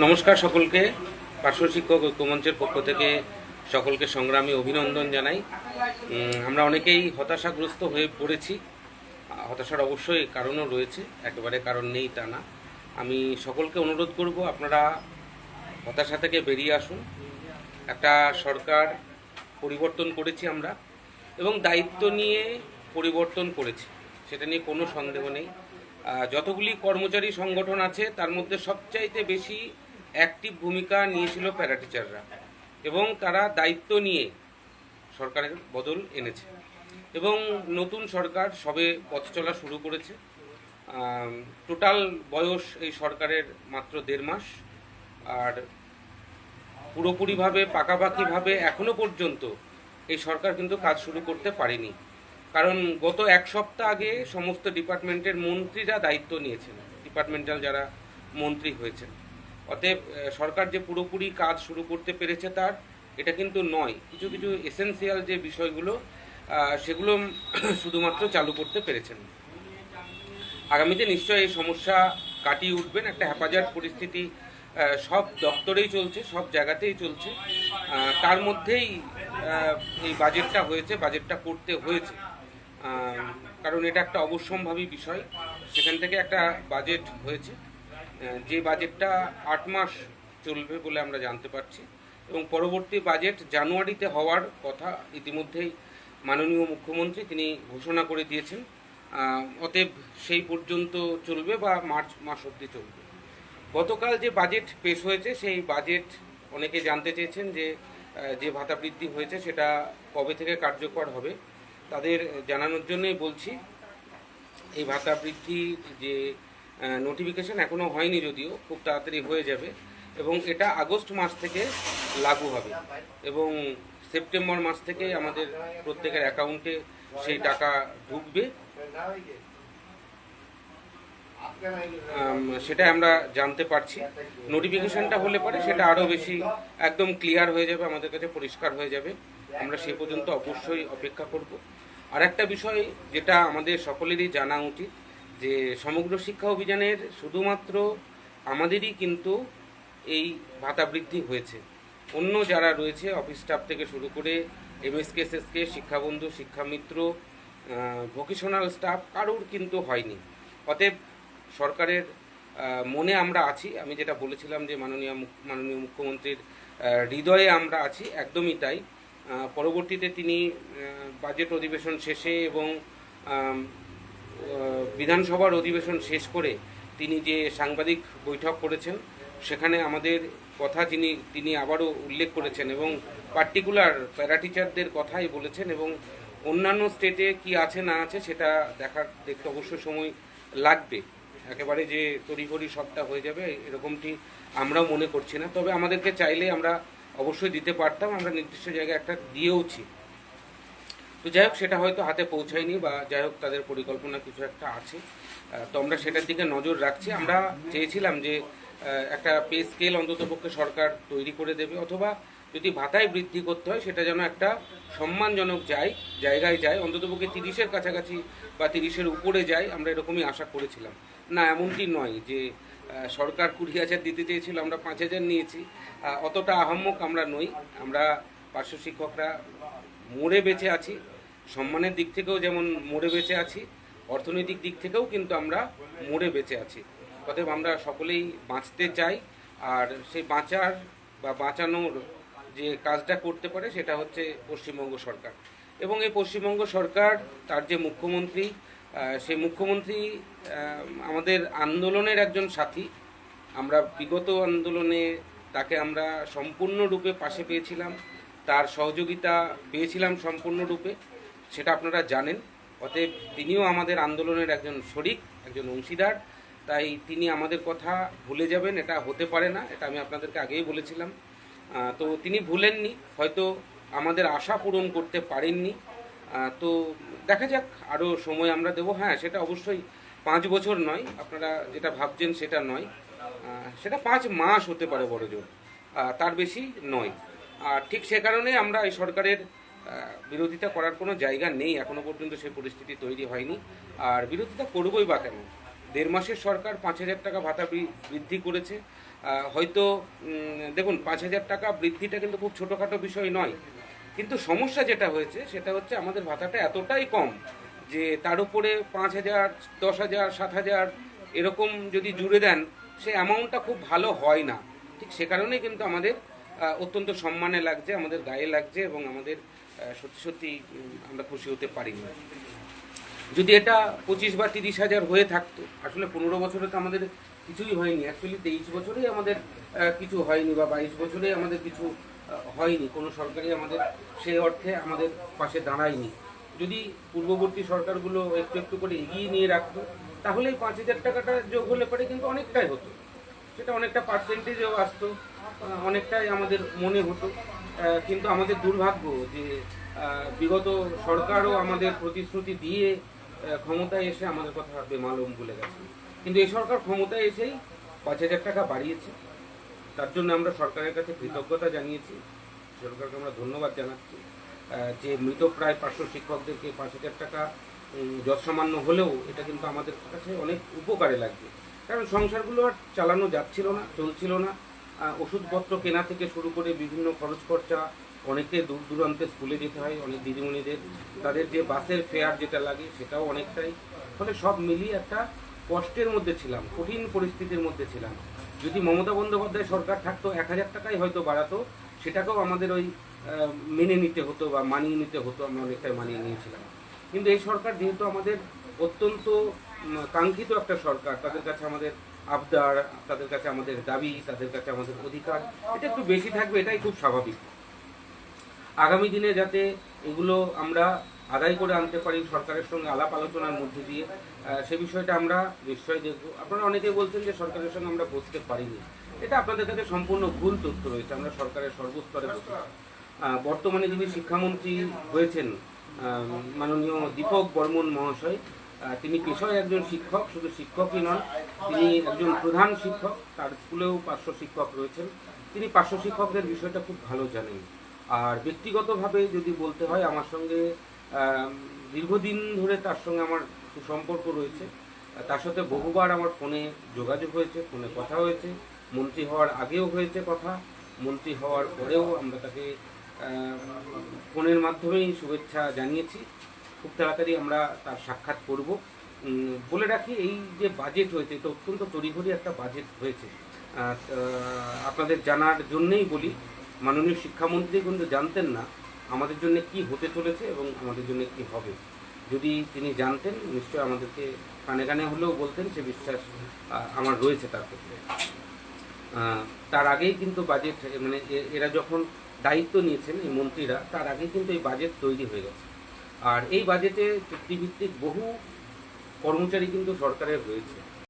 নমস্কার সকলকে। পার্শ্ব শিক্ষক ঐক্যমঞ্চের পক্ষ থেকে সকলকে সংগ্রামী অভিনন্দন জানাই। আমরা অনেকেই হতাশাগ্রস্ত হয়ে পড়েছি। হতাশার অবশ্যই কারণও রয়েছে, একেবারে কারণ নেই তা না। আমি সকলকে অনুরোধ করব, আপনারা হতাশা থেকে বেরিয়ে আসুন। একটা সরকার পরিবর্তন করেছি আমরা, এবং দায়িত্ব নিয়ে পরিবর্তন করেছি, সেটা নিয়ে কোনো সন্দেহ নেই। যতগুলি কর্মচারী সংগঠন আছে তার মধ্যে সবচাইতে বেশি অ্যাক্টিভ ভূমিকা নিয়েছিল প্যারা টিচাররা, এবং তারা দায়িত্ব নিয়ে সরকারের বদল এনেছে। এবং নতুন সরকার সবে পথ চলা শুরু করেছে। টোটাল বয়স এই সরকারের মাত্র 1.5 মাস, আর পুরোপুরিভাবে পাকাপাকিভাবে এখনো পর্যন্ত এই সরকার কিন্তু কাজ শুরু করতে পারেনি। কারণ গত এক সপ্তাহ আগে সমস্ত ডিপার্টমেন্টের মন্ত্রীরা দায়িত্ব নিয়েছেন, ডিপার্টমেন্টাল যারা মন্ত্রী হয়েছেন। অতএব সরকার যে পুরোপুরি কাজ শুরু করতে পেরেছে তার এটা কিন্তু নয়। কিছু কিছু এসেন্সিয়াল যে বিষয়গুলো সেগুলো শুধুমাত্র চালু করতে পেরেছেন। আগামীতে নিশ্চয়ই এই সমস্যা কাটিয়ে উঠবেন। একটা হ্যাপাজার্ড পরিস্থিতি সব দপ্তরেই চলছে, সব জায়গাতেই চলছে। তার মধ্যেই এই বাজেটটা হয়েছে, বাজেটটা করতে হয়েছে, কারণ এটা একটা অবশ্যম্ভাবী বিষয়। সেখান থেকে একটা বাজেট হয়েছে, যে বাজেটটা 8 মাস চলবে বলে আমরা জানতে পারছি, এবং পরবর্তী বাজেট জানুয়ারিতে হওয়ার কথা ইতিমধ্যেই মাননীয় মুখ্যমন্ত্রী তিনি ঘোষণা করে দিয়েছেন। অতএব সেই পর্যন্ত চলবে বা মার্চ মাস অবধি চলবে। গতকাল যে বাজেট পেশ হয়েছে সেই বাজেট অনেকে জানতে চেয়েছেন যে ভাতা বৃদ্ধি হয়েছে সেটা কবে থেকে কার্যকর হবে। তাদের জানানোর জন্যই বলছি, এই ভাতা বৃদ্ধির যে নোটিফিকেশন এখনও হয়নি, যদিও খুব তাড়াতাড়ি হয়ে যাবে, এবং এটা আগস্ট মাস থেকে লাগু হবে, এবং সেপ্টেম্বর মাস থেকে আমাদের প্রত্যেকের অ্যাকাউন্টে সেই টাকা ঢুকবে। সেটা আমরা জানতে পারছি। নোটিফিকেশনটা হলে পরে সেটা আরও বেশি একদম ক্লিয়ার হয়ে যাবে, আমাদের কাছে পরিষ্কার হয়ে যাবে। আমরা সে পর্যন্ত অবশ্যই অপেক্ষা করব। আর একটা বিষয় যেটা আমাদের সকলেরই জানা উচিত, যে সমগ্র শিক্ষা অভিযানের শুধুমাত্র আমাদেরই কিন্তু এই ভাতা বৃদ্ধি হয়েছে। অন্য যারা রয়েছে অফিস স্টাফ থেকে শুরু করে এমএসকে, এসএসকে, শিক্ষাবন্ধু, শিক্ষামিত্র, ভোকেশনাল স্টাফ, কারোর কিন্তু হয়নি। অতএব সরকারের মনে আমরা আছি। আমি যেটা বলেছিলাম যে মাননীয় মুখ্যমন্ত্রীর হৃদয়ে আমরা আছি, একদমই তাই। পরবর্তীতে তিনি বাজেট অধিবেশন শেষে এবং বিধানসভার অধিবেশন শেষ করে তিনি যে সাংবাদিক বৈঠক করেছেন, সেখানে আমাদের কথা তিনি আবারও উল্লেখ করেছেন, এবং পার্টিকুলার প্যারা টিচারদের কথাই বলেছেন। এবং অন্যান্য স্টেটে কি আছে না আছে সেটা দেখতে অবশ্যই সময় লাগবে। একেবারে যে তড়িঘড়ি সবটা হয়ে যাবে এরকমটি আমরাও মনে করছি না। তবে আমাদেরকে চাইলে আমরা অবশ্যই দিতে পারতাম, আমরা নির্দিষ্ট জায়গায় একটা দিয়েওছি। তো যাই হোক, সেটা হয়তো হাতে পৌঁছায়নি, বা যাই হোক তাদের পরিকল্পনা কিছু একটা আছে। তো আমরা সেটার দিকে নজর রাখছি। আমরা চেয়েছিলাম যে একটা পে স্কেল অন্ততপক্ষে সরকার তৈরি করে দেবে, অথবা যদি ভাতায় বৃদ্ধি করতে হয় সেটা যেন একটা সম্মানজনক জায়গায় যায়, অন্ততপক্ষে 30-এর কাছাকাছি বা 30-এর উপরে যায়, আমরা এরকমই আশা করেছিলাম। না, এমনটি নয় যে সরকার 20,000 দিতে চেয়েছিল, আমরা 5,000 নিয়েছি। অতটা আহাম্মক আমরা নই। আমরা পার্শ্ব শিক্ষকরা মরে বেঁচে আছি, সম্মানের দিক থেকেও যেমন মরে বেঁচে আছি, অর্থনৈতিক দিক থেকেও কিন্তু আমরা মরে বেঁচে আছি। অতএব আমরা সকলেই বাঁচতে চাই, আর সেই বাঁচার বা বাঁচানোর যে কাজটা করতে পারে সেটা হচ্ছে পশ্চিমবঙ্গ সরকার। এবং এই পশ্চিমবঙ্গ সরকার, তার যে মুখ্যমন্ত্রী, সেই মুখ্যমন্ত্রী আমাদের আন্দোলনের একজন সাথী। আমরা বিগত আন্দোলনে তাকে আমরা সম্পূর্ণরূপে পাশে পেয়েছিলাম, তার সহযোগিতা পেয়েছিলাম সম্পূর্ণরূপে, সেটা আপনারা জানেন। অতএব তিনিও আমাদের আন্দোলনের একজন শরিক, একজন অংশীদার। তাই তিনি আমাদের কথা ভুলে যাবেন এটা হতে পারে না, এটা আমি আপনাদেরকে আগেই বলেছিলাম। তো তিনি ভুলেননি, হয়তো আমাদের আশা পূরণ করতে পারেননি। তো দেখা যাক, আরও সময় আমরা দেবো। হ্যাঁ, সেটা অবশ্যই 5 বছর নয়, আপনারা যেটা ভাবছেন সেটা নয়, সেটা 5 মাস হতে পারে বড়জোর, তার বেশি নয়। আর ঠিক সে কারণে আমরা এই সরকারের বিরোধিতা করার কোনো জায়গা নেই, এখনো পর্যন্ত সেই পরিস্থিতি তৈরি হয়নি। আর বিরোধিতা করবই বা কেন? 1.5 মাসের সরকার 5,000 টাকা ভাতা বৃদ্ধি করেছে, হয়তো দেখুন 5,000 টাকা বৃদ্ধিটা কিন্তু খুব ছোটোখাটো বিষয় নয়, কিন্তু সমস্যা যেটা হয়েছে সেটা হচ্ছে আমাদের ভাতাটা এতটাই কম যে তার উপরে 5,000, 10,000, 7,000 এরকম যদি জুড়ে দেন, সেই অ্যামাউন্টটা খুব ভালো হয় না। ঠিক সে কারণেই কিন্তু আমাদের অত্যন্ত সম্মানে লাগছে, আমাদের গায়ে লাগছে, এবং আমাদের সত্যি সত্যি আমরা খুশি হতে পারিনি। যদি এটা 25 বা 30,000 হয়ে থাকতো, আসলে 15 বছরে তো আমাদের কিছুই হয়নি, অ্যাকচুয়ালি 23 বছরেই আমাদের কিছু হয়নি, বা 22 বছরেই আমাদের কিছু হয়নি, কোনো সরকারই আমাদের সেই অর্থে আমাদের পাশে দাঁড়ায়নি। যদি পূর্ববর্তী সরকারগুলো একটু একটু করে এগিয়ে নিয়ে রাখতো, তাহলে এই 5,000 টাকাটা যোগ হলে পরে কিন্তু অনেকটাই হতো, সেটা অনেকটা পার্সেন্টেজেও আসতো, অনেকটাই আমাদের মনে হতো। কিন্তু আমাদের দুর্ভাগ্য যে বিগত সরকারও আমাদের প্রতিশ্রুতি দিয়ে ক্ষমতায় এসে আমাদের কথা বেমালুম ভুলে গেছে। কিন্তু এই সরকার ক্ষমতায় এসেই 5,000 টাকা বাড়িয়েছে, তার জন্য আমরা সরকারের কাছে কৃতজ্ঞতা জানিয়েছি, সরকারকে আমরা ধন্যবাদ জানাচ্ছি। যে মৃতপ্রায় 500 শিক্ষকদেরকে 5,000 টাকা যৎসামান্য হলেও এটা কিন্তু আমাদের কাছে অনেক উপকারে লাগবে, কারণ সংসারগুলো আর চালানো যাচ্ছিল না, চলছিল না। ওষুধপত্র কেনা থেকে শুরু করে বিভিন্ন খরচ খরচা, অনেকে দূর দূরান্তে স্কুলে যেতে হয়, অনেক দিদিমণিদের তাদের যে বাসের ফেয়ার যেটা লাগে সেটাও অনেকটাই, ফলে সব মিলিয়ে একটা কষ্টের মধ্যে ছিলাম, কঠিন পরিস্থিতির মধ্যে ছিলাম। যদি মমতা বন্দ্যোপাধ্যায় সরকার থাকতো 1,000 টাকাই হয়তো বাড়াতো, সেটাকেও আমাদের ওই মেনে নিতে হতো বা মানিয়ে নিতে হতো, আমরা অনেকটাই মানিয়ে নিয়েছিলাম। কিন্তু এই সরকার যেহেতু আমাদের অত্যন্ত কাঙ্ক্ষিত একটা সরকার, তাদের কাছে আমাদের আবদার, তাদের কাছে আমাদের দাবি, তাদের কাছে আমাদের অধিকার এটা একটু বেশি থাকবে, এটাই খুব স্বাভাবিক। আগামী দিনে যাতে এগুলো আমরা আদায় করে আনতে পারি সরকারের সঙ্গে আলাপ আলোচনার মধ্যে দিয়ে, সে বিষয়টা আমরা নিশ্চয়ই দেখব। আপনারা অনেকেই বলছেন যে সরকারের সঙ্গে আমরা বসতে পারিনি, এটা আপনাদের কাছে সম্পূর্ণ ভুল তথ্য রয়েছে। আমরা সরকারের সর্বস্তরে বসে, বর্তমানে যিনি শিক্ষামন্ত্রী হয়েছেন মাননীয় দীপক বর্মন মহাশয়, তিনি পেশায় একজন শিক্ষক, শুধু শিক্ষকই নন, তিনি একজন প্রধান শিক্ষক, তার স্কুলেও 500 শিক্ষক রয়েছেন। তিনি 500 শিক্ষকদের বিষয়টা খুব ভালো জানেন। আর ব্যক্তিগতভাবে যদি বলতে হয়, আমার সঙ্গে দীর্ঘদিন ধরে তার সঙ্গে আমার সুসম্পর্ক রয়েছে। তার সাথে বহুবার আমার ফোনে যোগাযোগ হয়েছে, ফোনে কথা হয়েছে, মন্ত্রী হওয়ার আগেও হয়েছে কথা, মন্ত্রী হওয়ার পরেও আমরা তাকে ফোনের মাধ্যমেই শুভেচ্ছা জানিয়েছি। খুব তাড়াতাড়ি আমরা তার সাক্ষাৎ করব। বলে রাখি, এই যে বাজেট হয়েছে, এটা অত্যন্ত তড়িঘড়ি একটা বাজেট হয়েছে। আপনাদের জানার জন্যেই বলি, মাননীয় শিক্ষামন্ত্রী কিন্তু জানতেন না আমাদের জন্য কি হতে চলেছে এবং আমাদের জন্য কি হবে। যদি তিনি জানতেন, নিশ্চয়ই আমাদেরকে কানে কানে হলেও বলতেন, সে বিশ্বাস আমার রয়েছে তার ক্ষেত্রে। তার আগেই কিন্তু বাজেট, মানে এরা যখন দায়িত্ব নিয়েছেন এই মন্ত্রীরা, তার আগেই কিন্তু এই বাজেট তৈরি হয়ে গেছে। আর এই বাজেটে চুক্তিভিত্তিক বহু কর্মচারী কিন্তু সরকারের রয়েছে।